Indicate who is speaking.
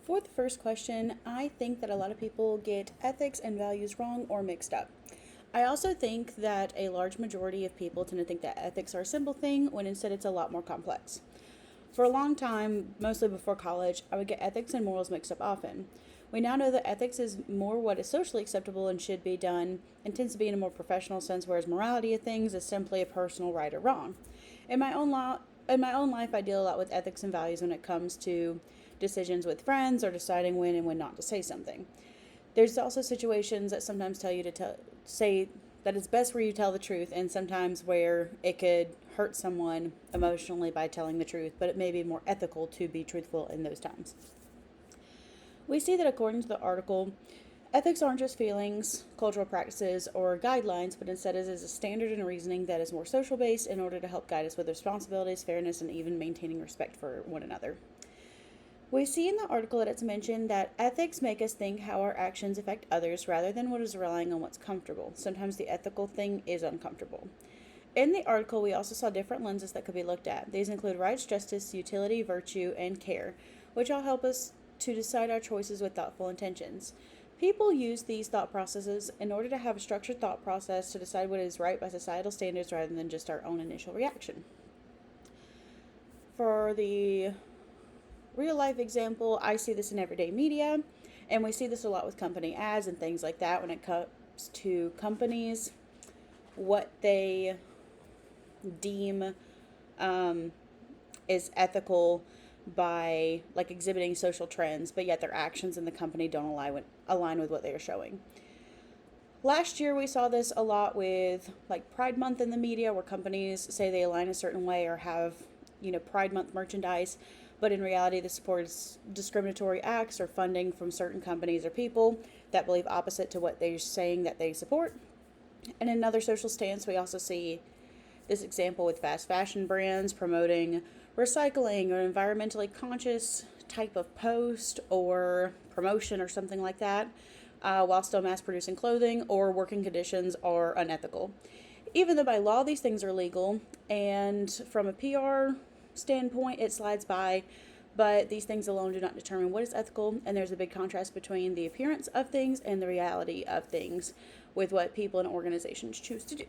Speaker 1: For the first question, I think that a lot of people get ethics and values wrong or mixed up. I also think that a large majority of people tend to think that ethics are a simple thing when instead it's a lot more complex. For a long time, mostly before college, I would get ethics and morals mixed up often. We now know that ethics is more what is socially acceptable and should be done and tends to be in a more professional sense, whereas morality of things is simply a personal right or wrong. In my own law, in my own life, I deal a lot with ethics and values when it comes to decisions with friends or deciding when and when not to say something. There's also situations that sometimes tell you to say that it's best where you tell the truth, and sometimes where it could hurt someone emotionally by telling the truth, but it may be more ethical to be truthful in those times. We see that according to the article, ethics aren't just feelings, cultural practices, or guidelines, but instead it is a standard and reasoning that is more social based in order to help guide us with responsibilities, fairness, and even maintaining respect for one another. We see in the article that it's mentioned that ethics make us think how our actions affect others rather than what is relying on what's comfortable. Sometimes the ethical thing is uncomfortable. In the article, we also saw different lenses that could be looked at. These include rights, justice, utility, virtue, and care, which all help us to decide our choices with thoughtful intentions. People use these thought processes in order to have a structured thought process to decide what is right by societal standards rather than just our own initial reaction. For the real life example, I see this in everyday media, and we see this a lot with company ads and things like that when it comes to companies, what they deem is ethical by like exhibiting social trends, but yet their actions in the company don't align with what they are showing. Last year, we saw this a lot with like Pride Month in the media, where companies say they align a certain way or have, Pride Month merchandise, but in reality, this supports discriminatory acts or funding from certain companies or people that believe opposite to what they're saying that they support. And in another social stance, we also see this example with fast fashion brands promoting recycling or environmentally conscious type of post or promotion or something like that, while still mass producing clothing or working conditions are unethical. Even though by law these things are legal, and from a PR standpoint it slides by, but these things alone do not determine what is ethical, and there's a big contrast between the appearance of things and the reality of things with what people and organizations choose to do.